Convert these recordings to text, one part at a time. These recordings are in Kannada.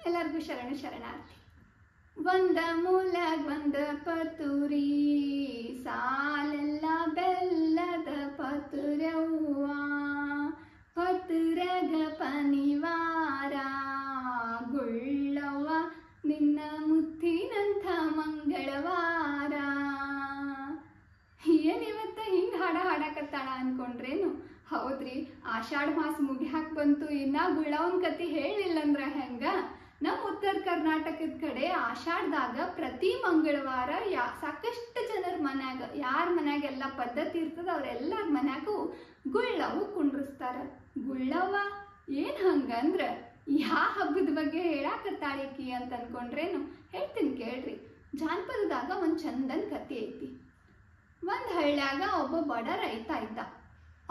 ಎಲ್ಲರಿಗೂ ಶರಣು ಶರಣಾರ್ಥಿ. ಒಂದ ಮೂಲಗ್ ಒಂದ ಪತುರಿ, ಸಾಲೆಲ್ಲ ಬೆಲ್ಲದ ಪತುರವ್ವ, ಪತುರಗ ಪನಿವಾರ ಗುಳ್ಳವ್ವ ನಿನ್ನ ಮುತ್ತಿನಂಥ ಮಂಗಳವಾರ. ಏನಿವತ್ತ ಹಿಂಗೆ ಹಾಡಾಕತ್ತಾಳ ಅನ್ಕೊಂಡ್ರೇನು? ಹೌದ್ರಿ, ಆಷಾಢ ಮಾಸ ಮುಗಿಯಾಕ ಬಂತು, ಇನ್ನ ಗುಳ್ಳವನ್ ಕತಿ ಹೇಳಿಲ್ಲಂದ್ರ ಹೆಂಗ? ನಮ್ಮ ಉತ್ತರ ಕರ್ನಾಟಕದ ಕಡೆ ಆಷಾಢದಾಗ ಪ್ರತಿ ಮಂಗಳವಾರ ಸಾಕಷ್ಟು ಜನರ ಮನ್ಯಾಗ, ಯಾರ ಮನ್ಯಾಗೆಲ್ಲ ಪದ್ಧತಿ ಇರ್ತದ ಅವ್ರೆಲ್ಲರ ಮನ್ಯಾಗೂ ಗುಳ್ಳವು ಕುಂಡ್ರಿಸ್ತಾರ. ಗುಳ್ಳವ್ವ ಏನ್ ಹಂಗಂದ್ರ ಯಾ ಹಬ್ಬದ ಬಗ್ಗೆ ಹೇಳಾಕತ್ತಾಳಿಕಿ ಅಂತ ಅನ್ಕೊಂಡ್ರೇನು? ಹೇಳ್ತೀನಿ ಕೇಳ್ರಿ. ಜಾನಪದದಾಗ ಒಂದ್ ಚಂದನ್ ಕತಿ ಐತಿ. ಒಂದ್ ಹಳ್ಳ್ಯಾಗ ಒಬ್ಬ ಬಡ ರೈತ ಇದ್ದ.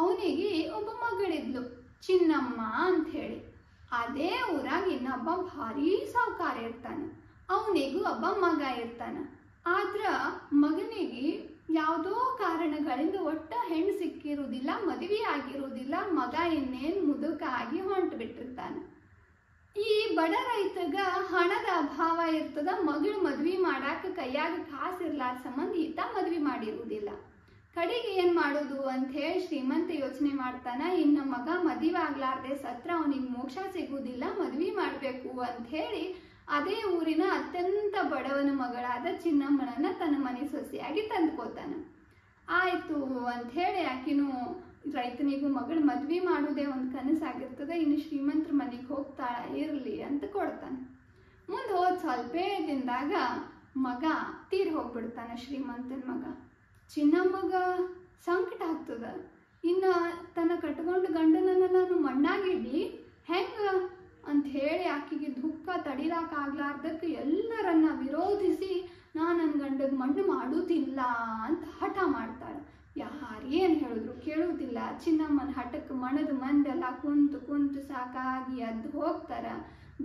ಅವನಿಗೆ ಒಬ್ಬ ಮಗಳಿದ್ಲು, ಚಿನ್ನಮ್ಮ ಅಂತ ಹೇಳಿ. ಅದೇ ಊರಾಗ ಇನ್ನೊಬ್ಬ ಭಾರಿ ಸಾವುಕಾರ ಇರ್ತಾನ. ಅವನಿಗೂ ಒಬ್ಬ ಮಗ ಇರ್ತಾನ. ಆದ್ರ ಮಗನಿಗೆ ಯಾವುದೋ ಕಾರಣಗಳಿಂದ ಒಟ್ಟ ಹೆಣ್ಣು ಸಿಕ್ಕಿರುವುದಿಲ್ಲ, ಮದುವೆ ಆಗಿರುವುದಿಲ್ಲ. ಮಗ ಇನ್ನೇನು ಮುದುಕ ಆಗಿ ಹೊಂಟು ಬಿಟ್ಟಿರ್ತಾನ. ಈ ಬಡ ರೈತಗ ಹಣದ ಅಭಾವ ಇರ್ತದ. ಮಗಳು ಮದ್ವಿ ಮಾಡಾಕ ಕೈಯಾಗ ಕಾಸಿರ್ಲಾರ ಸಂಬಂಧ ಈತ ಮದ್ವಿ ಮಾಡಿರುವುದಿಲ್ಲ. ಕಡೆಗೆ ಏನ್ ಮಾಡೋದು ಅಂತ ಹೇಳಿ ಶ್ರೀಮಂತ ಯೋಚನೆ ಮಾಡ್ತಾನ. ಇನ್ನು ಮಗ ಮದುವೆ ಆಗ್ಲಾರ್ದೆ ಸತ್ರ ಅವನಿಗೆ ಮೋಕ್ಷ ಸಿಗುವುದಿಲ್ಲ, ಮದ್ವಿ ಮಾಡ್ಬೇಕು ಅಂತ ಹೇಳಿ ಅದೇ ಊರಿನ ಅತ್ಯಂತ ಬಡವನ ಮಗಳಾದ ಚಿನ್ನಮ್ಮನನ್ನ ತನ್ನ ಮನೆ ಸೊಸೆಯಾಗಿ ತಂದ್ಕೋತಾನ. ಆಯ್ತು ಅಂತ ಹೇಳಿ ಆಕಿನೂ ರೈತನಿಗೂ ಮಗಳು ಮದ್ವಿ ಮಾಡೋದೇ ಒಂದು ಕನಸಾಗಿರ್ತದೆ. ಇನ್ನು ಶ್ರೀಮಂತರ ಮನೆಗೆ ಹೋಗ್ತಾಳ, ಇರ್ಲಿ ಅಂತ ಕೊಡ್ತಾನ. ಮುಂದೆ ಹೋದ್ ಸ್ವಲ್ಪ ದಿನದಾಗ ಮಗ ತೀರ್ ಹೋಗ್ಬಿಡ್ತಾನ, ಶ್ರೀಮಂತನ ಮಗ. ಚಿನ್ನಮ್ಮಗ ಸಂಕಟ ಆಗ್ತದ. ಇನ್ನ ತನ್ನ ಕಟ್ಕೊಂಡು ಗಂಡನನ್ನ ನಾನು ಮಣ್ಣಾಗಿಡ್ಲಿ ಹೆಂಗ ಅಂತ ಹೇಳಿ ಆಕಿಗೆ ದುಃಖ ತಡಿಲಾಕ ಆಗ್ಲಾರ್ದಕ್ಕೆ ಎಲ್ಲರನ್ನ ವಿರೋಧಿಸಿ ನನ್ನ ಗಂಡಗ್ ಮಣ್ಣು ಮಾಡುವುದಿಲ್ಲ ಅಂತ ಹಠ ಮಾಡ್ತಾಳೆ. ಯಾರೇನು ಹೇಳಿದ್ರು ಕೇಳುವುದಿಲ್ಲ. ಚಿನ್ನಮ್ಮನ ಹಠಕ್ಕೆ ಮಣದ ಮಂದೆಲ್ಲ ಕುಂತು ಸಾಕಾಗಿ ಎದ್ದು ಹೋಗ್ತಾರ.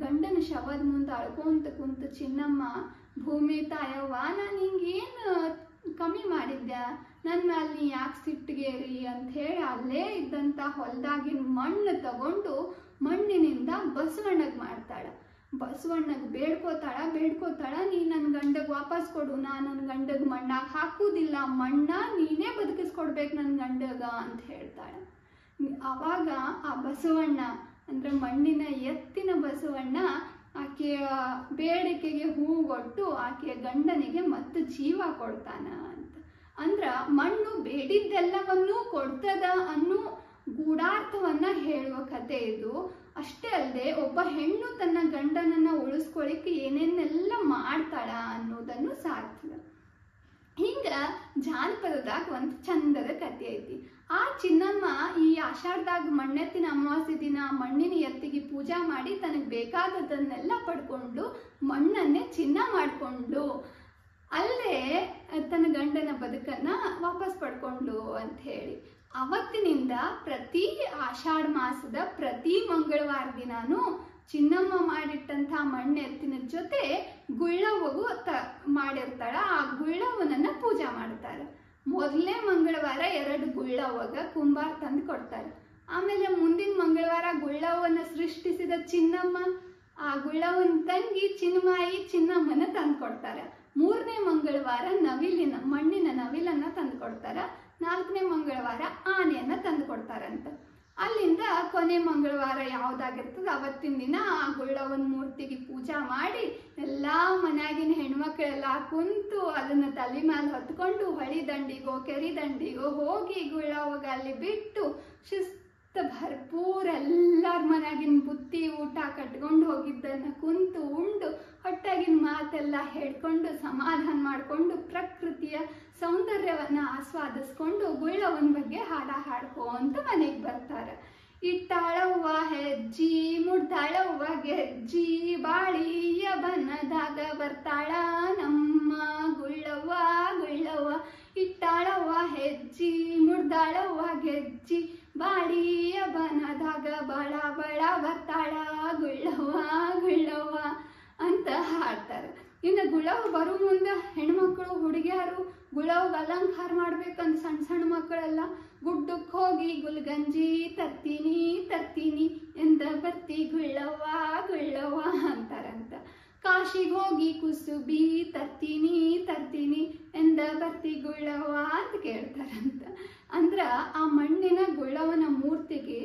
ಗಂಡನ ಶವದ ಮುಂದೆ ಅಳ್ಕೊಂತ ಕುಂತು ಚಿನ್ನಮ್ಮ ಭೂಮಿ ತಾಯವ್ವ, ನಾನು ಹಿಂಗೇನು ಕಮ್ಮಿ ಮಾಡಿದ್ದೆ, ನನ್ನ ಮ್ಯಾಲ ನೀ ಯಾಕೆ ಸಿಟ್ಟಿಗೇರಿ ಅಂತ ಹೇಳಿ ಅಲ್ಲೇ ಇದ್ದಂಥ ಹೊಲದಾಗಿನ ಮಣ್ಣು ತಗೊಂಡು ಮಣ್ಣಿನಿಂದ ಬಸವಣ್ಣಗೆ ಮಾಡ್ತಾಳ. ಬಸವಣ್ಣಗೆ ಬೇಡ್ಕೋತಾಳ, ನೀ ನನ್ನ ಗಂಡಗೆ ವಾಪಸ್ ಕೊಡು, ನಾನು ನನ್ನ ಗಂಡಗೆ ಮಣ್ಣಾಗ ಹಾಕುವುದಿಲ್ಲ, ಮಣ್ಣ ನೀನೇ ಬದುಕಿಸ್ಕೊಡ್ಬೇಕು ನನ್ನ ಗಂಡಗ ಅಂತ ಹೇಳ್ತಾಳೆ. ಅವಾಗ ಆ ಬಸವಣ್ಣ ಅಂದ್ರೆ ಮಣ್ಣಿನ ಎತ್ತಿನ ಬಸವಣ್ಣ ಆಕೆಯ ಬೇಡಿಕೆಗೆ ಹೂಗೊಟ್ಟು ಆಕೆಯ ಗಂಡನಿಗೆ ಮತ್ತೆ ಜೀವ ಕೊಡ್ತಾನ ಅಂತ. ಅಂದ್ರ ಮಣ್ಣು ಬೇಡಿದ್ದೆಲ್ಲವನ್ನೂ ಕೊಡ್ತದ ಅನ್ನೋ ಗೂಢಾರ್ಥವನ್ನ ಹೇಳುವ ಕತೆ ಇದು. ಅಷ್ಟೇ ಅಲ್ಲದೆ ಒಬ್ಬ ಹೆಣ್ಣು ತನ್ನ ಗಂಡನನ್ನ ಉಳಿಸ್ಕೊಳಿಕ್ಕೆ ಏನೇನೆಲ್ಲ ಮಾಡ್ತಾಳ ಅನ್ನೋದನ್ನು ಸಾರ್ತದ. ಹಿಂಗ ಜಾನಪದದಾಗ ಒಂದು ಚಂದದ ಕತೆ ಐತಿ. ಆ ಚಿನ್ನಮ್ಮ ಈ ಆಷಾಢದಾಗ ಮಣ್ಣೆತ್ತಿನ ಅಮಾವಾಸ್ಯೆ ದಿನ ಮಣ್ಣಿನ ಎತ್ತಿಗೆ ಪೂಜಾ ಮಾಡಿ ತನಗೆ ಬೇಕಾದದನ್ನೆಲ್ಲ ಪಡ್ಕೊಂಡು ಮಣ್ಣನ್ನೇ ಚಿನ್ನ ಮಾಡಿಕೊಂಡು ಅಲ್ಲೇ ತನ್ನ ಗಂಡನ ಬದುಕನ್ನ ವಾಪಸ್ ಪಡ್ಕೊಂಡು ಅಂತ ಹೇಳಿ ಅವತ್ತಿನಿಂದ ಪ್ರತಿ ಆಷಾಢ ಮಾಸದ ಪ್ರತಿ ಮಂಗಳವಾರ ದಿನಾನು ಚಿನ್ನಮ್ಮ ಮಾಡಿಟ್ಟಂಥ ಮಣ್ಣೆತ್ತಿನ ಜೊತೆ ಗುಳ್ಳವ್ವಗೂ ಮಾಡಿರ್ತಾಳ. ಆ ಗುಳ್ಳವ್ವನನ್ನ ಪೂಜಾ ಮಾಡ್ತಾರೆ. ಮೊದಲನೇ ಮಂಗಳವಾರ 2 ಗುಳ್ಳವ್ವಗ ಕುಂಬಾರ ತಂದು ಕೊಡ್ತಾರೆ. ಆಮೇಲೆ ಮುಂದಿನ ಮಂಗಳವಾರ ಗುಳ್ಳವ್ವನ ಸೃಷ್ಟಿಸಿದ ಚಿನ್ನಮ್ಮ ಆ ಗುಳ್ಳವ್ವನ ತಂಗಿ ಚಿನ್ಮಾಯಿ ಚಿನ್ನಮ್ಮನ ತಂದು ಕೊಡ್ತಾರೆ. 3ನೇ ಮಂಗಳವಾರ ಮಣ್ಣಿನ ನವಿಲನ್ನ ತಂದು ಕೊಡ್ತಾರ. 4ನೇ ಮಂಗಳವಾರ ಆನೆಯನ್ನ ತಂದು ಕೊಡ್ತಾರಂತ. ಅಲ್ಲಿಂದ ಕೊನೆ ಮಂಗಳವಾರ ಯಾವ್ದಾಗಿರ್ತದ ಅವತ್ತಿನ ದಿನ ಆ ಗುಳ್ಳವನ ಮೂರ್ತಿಗೆ ಪೂಜಾ ಮಾಡಿ ಎಲ್ಲಾ ಮನ್ಯಾಗಿನ ಹೆಣ್ಮಕ್ಳೆಲ್ಲ ಕುಂತು ಅದನ್ನ ತಲೆ ಮ್ಯಾಲ ಹೊತ್ಕೊಂಡು ಹೊಳಿ ದಂಡಿಗೋ ಕೆರಿ ದಂಡಿಗೋ ಹೋಗಿ ಗುಳ್ಳವಾಗ ಅಲ್ಲಿ ಬಿಟ್ಟು ಶಿಸ್ತ ಭರ್ಪೂರ ಎಲ್ಲಾರ ಮನ್ಯಾಗಿನ ಬುತ್ತಿ ಊಟ ಕಟ್ಕೊಂಡು ಹೋಗಿದ್ದನ್ನ ಕುಂತು ಉಂಡು ಹೊಟ್ಟಾಗಿನ ಮಾತೆಲ್ಲ ಹೇಳ್ಕೊಂಡು ಸಮಾಧಾನ ಮಾಡಿಕೊಂಡು ಪ್ರಕೃತಿಯ ಸೌಂದರ್ಯವನ್ನ ಆಸ್ವಾದಿಸ್ಕೊಂಡು ಗುಳ್ಳವನ ಬಗ್ಗೆ ಹಾಡ್ಕೊಂತ ಮನೆಗೆ ಬರ್ತಾರೆ. ಇಟ್ಟಾಳವ್ವ ಹೆಜ್ಜಿ ಮುಡ್ದಾಳವ್ವ ಗೆಜ್ಜಿ, ಬಾಳಿಯ ಬನ್ನದಾಗ ಬರ್ತಾಳ ನಮ್ಮ ಗುಳ್ಳವ್ವ. ಇಟ್ಟಾಳವ್ವ ಹೆಜ್ಜಿ ಮುಡ್ದಾಳವ್ವ ಗೆಜ್ಜಿ, ಬಾಳಿಯ ಬನದಾಗ ಬಳ ಬರ್ತಾಳ ಗುಳ್ಳವ್ವ ಅಂತ ಹಾಡ್ತಾರೆ. ಇನ್ನು ಗುಳ್ಳವ್ ಬರೋ ಮುಂದೆ ಹೆಣ್ಮಕ್ಳು ಹುಡುಗಿಯರು ಗುಳ್ಳವ್ಗೆ ಅಲಂಕಾರ ಮಾಡ್ಬೇಕಂತ ಸಣ್ಣ ಮಕ್ಕಳೆಲ್ಲ ಗುಡ್ಡಕ್ಕೆ ಹೋಗಿ ಗುಲ್ಗಂಜಿ ತರ್ತೀನಿ ಎಂದ ಬರ್ತಿ ಗುಳ್ಳವ್ವ ಅಂತಾರ. ಕಾಶಿಗೆ ಹೋಗಿ ಕುಸುಬಿ ತರ್ತೀನಿ ತರ್ತೀನಿ ಎಂದ ಬರ್ತಿ ಗುಳ್ಳವ್ವ ಅಂತ ಕೇಳ್ತಾರಂತ. ಅಂದ್ರ ಆ ಮಣ್ಣಿನ ಗುಳ್ಳವನ ಮೂರ್ತಿಗೆ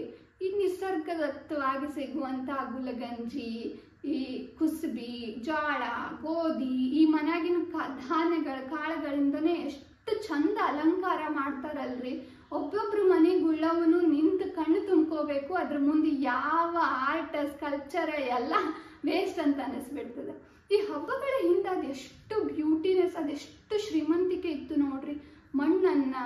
ಈ ನಿಸರ್ಗದತ್ತವಾಗಿ ಸಿಗುವಂತ ಗುಲಗಂಜಿ, ಈ ಕುಸುಬಿ, ಜೋಳ, ಗೋಧಿ, ಈ ಮನ್ಯಾಗಿನ ಧಾನ್ಯಗಳ ಕಾಳುಗಳಿಂದನೇ ಎಷ್ಟು ಚಂದ ಅಲಂಕಾರ ಮಾಡ್ತಾರಲ್ರಿ. ಒಬ್ಬೊಬ್ರು ಮನೆ ಗುಳ್ಳವನು ನಿಂತು ಕಣ್ಣು ತುಂಬ್ಕೋಬೇಕು, ಅದ್ರ ಮುಂದೆ ಯಾವ ಆರ್ಟ್ ಸ್ಕಲ್ಪ್ಚರ್ ಎಲ್ಲ ವೇಸ್ಟ್ ಅಂತ ಅನಿಸ್ಬಿಡ್ತದೆ. ಈ ಹಬ್ಬಗಳ ಹಿಂದೆ ಅದೆಷ್ಟು ಬ್ಯೂಟಿನೆಸ್, ಅದೆಷ್ಟು ಶ್ರೀಮಂತಿಕೆ ಇತ್ತು ನೋಡ್ರಿ. ಮಣ್ಣನ್ನ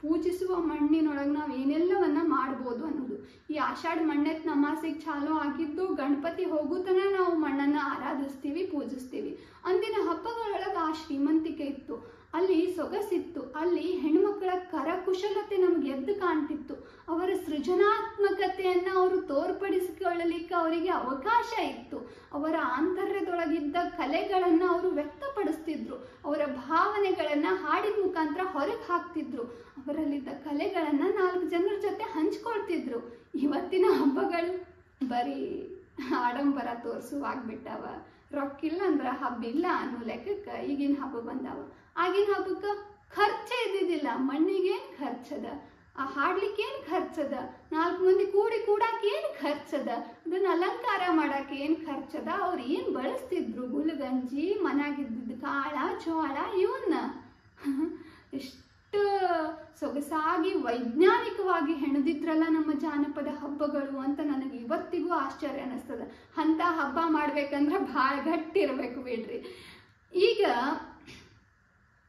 ಪೂಜಿಸುವ ಮಣ್ಣಿನೊಳಗೆ ನಾವು ಏನೆಲ್ಲವನ್ನ ಮಾಡ್ಬೋದು ಅನ್ನೋದು. ಈ ಆಷಾಢ ಮಣ್ಣೆತ್ ನಮಾಸಿಗೆ ಚಾಲೂ ಆಗಿದ್ದು ಗಣಪತಿ ಹೋಗುತ್ತನ ನಾವು ಮಣ್ಣನ್ನ ಆರಾಧಿಸ್ತೀವಿ, ಪೂಜಿಸ್ತೀವಿ. ಅಂದಿನ ಹಬ್ಬಗಳೊಳಗೆ ಆ ಶ್ರೀಮಂತಿಕೆ ಇತ್ತು, ಅಲ್ಲಿ ಸೊಗಸಿತ್ತು, ಅಲ್ಲಿ ಹೆಣ್ಮಕ್ಳ ಕರಕುಶಲತೆ ನಮ್ಗೆ ಎದ್ದು ಕಾಣ್ತಿತ್ತು. ಅವರ ಸೃಜನಾತ್ಮಕತೆಯನ್ನ ಅವರು ತೋರ್ಪಡಿಸಿಕೊಳ್ಳಲಿಕ್ಕೆ ಅವರಿಗೆ ಅವಕಾಶ ಇತ್ತು. ಅವರ ಆಂತರ್ಯದೊಳಗಿದ್ದ ಕಲೆಗಳನ್ನ ಅವರು ವ್ಯಕ್ತಪಡಿಸ್ತಿದ್ರು, ಅವರ ಭಾವನೆಗಳನ್ನ ಹಾಡಿನ ಮುಖಾಂತರ ಹೊರಗೆ ಹಾಕ್ತಿದ್ರು, ಅವರಲ್ಲಿದ್ದ ಕಲೆಗಳನ್ನ 4 ಜನರ ಜೊತೆ ಹಂಚ್ಕೊಳ್ತಿದ್ರು. ಇವತ್ತಿನ ಹಬ್ಬಗಳು ಬರೀ ಆಡಂಬರ ತೋರಿಸುವಾಗ್ಬಿಟ್ಟವ. ರೊಕ್ಕಿಲ್ಲ ಅಂದ್ರ ಹಬ್ಬ ಇಲ್ಲ ಅನ್ನೋ ಲೆಕ್ಕಕ್ಕೆ ಈಗಿನ ಹಬ್ಬ ಬಂದಾವ. ಆಗಿನ ಹಬ್ಬಕ್ಕೆ ಖರ್ಚೇ ಇದ್ದಿದ್ದಿಲ್ಲ. ಮಣ್ಣಿಗೇನು ಖರ್ಚದ, ಆ ಹಾಡ್ಲಿಕ್ಕೇನು ಖರ್ಚದ, 4 ಮಂದಿ ಕೂಡಾಕ ಏನು ಖರ್ಚದ, ಅದನ್ನ ಅಲಂಕಾರ ಮಾಡಾಕ ಏನು ಖರ್ಚದ. ಅವ್ರು ಏನು ಬಳಸ್ತಿದ್ರು, ಗುಲಗಂಜಿ, ಮನ್ಯಾಗಿದ್ದಿದ್ದು ಕಾಳ ಜೋಳ, ಇವನ್ನ ಎಷ್ಟು ಸೊಗಸಾಗಿ ವೈಜ್ಞಾನಿಕವಾಗಿ ಹೆಣದಿದ್ರಲ್ಲ ನಮ್ಮ ಜಾನಪದ ಹಬ್ಬಗಳು ಅಂತ ನನಗೆ ಇವತ್ತಿಗೂ ಆಶ್ಚರ್ಯ ಅನಿಸ್ತದ. ಅಂತ ಹಬ್ಬ ಮಾಡ್ಬೇಕಂದ್ರೆ ಭಾಳ ಗಟ್ಟಿ ಇರಬೇಕು ಬಿಡ್ರಿ. ಈಗ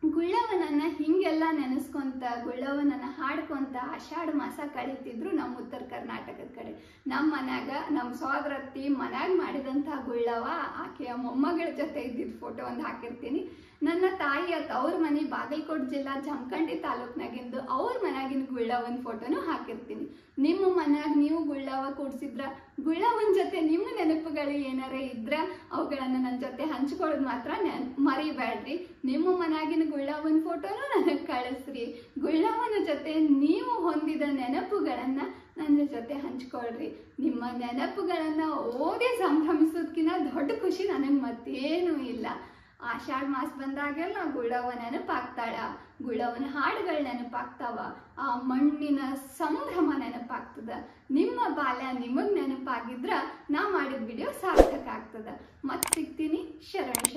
ಗುಳ್ಳವನನ್ನ ಹಿಂಗೆಲ್ಲ ನೆನೆಸ್ಕೊಂತ, ಗುಳ್ಳವನನ್ನ ಹಾಡ್ಕೊಂತ ಆಷಾಢ ಮಾಸ ಕಳೀತಿದ್ರು ನಮ್ಮ ಉತ್ತರ ಕರ್ನಾಟಕದ ಕಡೆ. ನಮ್ಮ ಮನ್ಯಾಗ ನಮ್ಮ ಸೋದರತ್ತಿ ಮನ್ಯಾಗ ಮಾಡಿದಂಥ ಗುಳ್ಳವ, ಆಕೆಯ ಮೊಮ್ಮಗಳ ಜೊತೆ ಇದ್ದಿದ್ದ ಫೋಟೋ ಒಂದು ಹಾಕಿರ್ತೀನಿ. ನನ್ನ ತಾಯಿಯ ತವ್ರ ಮನೆ ಬಾಗಲಕೋಟೆ ಜಿಲ್ಲಾ ಜಮಖಂಡಿ ತಾಲೂಕ್ನಾಗಿಂದು ಅವ್ರ ಮನ್ಯಾಗಿನ ಗುಳ್ಳವನ ಫೋಟೋನು ಹಾಕಿರ್ತೀನಿ. ನಿಮ್ಮ ಮನ್ಯಾಗ ನೀವು ಗುಳ್ಳವ ಕೂಡ್ಸಿದ್ರ, ಗುಳ್ಳವನ ಜೊತೆ ನಿಮ್ಮ ನೆನಪುಗಳು ಏನಾರ ಇದ್ರ ಅವುಗಳನ್ನ ನನ್ನ ಜೊತೆ ಹಂಚ್ಕೊಳ್ಳೋದು ಮಾತ್ರ ಮರಿಬೇಡ್ರಿ. ನಿಮ್ಮ ಮನ್ಯಾಗಿನ ಗುಳ್ಳವನ ಫೋಟೋನು ನನಗೆ ಕಳಿಸ್ರಿ. ಗುಳ್ಳವನ ಜೊತೆ ನೀವು ಹೊಂದಿದ ನೆನಪುಗಳನ್ನ ನನ್ನ ಜೊತೆ ಹಂಚ್ಕೊಳ್ರಿ. ನಿಮ್ಮ ನೆನಪುಗಳನ್ನ ಓದಿ ಸಂಭ್ರಮಿಸೋದ್ಕಿಂತ ದೊಡ್ಡ ಖುಷಿ ನನಗೆ ಮತ್ತೇನೂ ಇಲ್ಲ. ಆಷಾಢ ಮಾಸ ಬಂದಾಗೆಲ್ಲ ಗುಳ್ಳವ ನೆನಪಾಗ್ತಾಳ, ಗುಳ್ಳವನ ಹಾಡುಗಳು ನೆನಪಾಗ್ತಾವ, ಆ ಮಣ್ಣಿನ ಸಂಭ್ರಮ ನೆನಪಾಗ್ತದ. ನಿಮ್ಮ ಬಾಲ್ಯ ನಿಮಗ್ ನೆನಪಾಗಿದ್ರ ನಾ ಮಾಡಿದ ವಿಡಿಯೋ ಸಾರ್ಥಕ ಆಗ್ತದ. ಮತ್ತೆ ಸಿಗ್ತೀನಿ. ಶರಣ.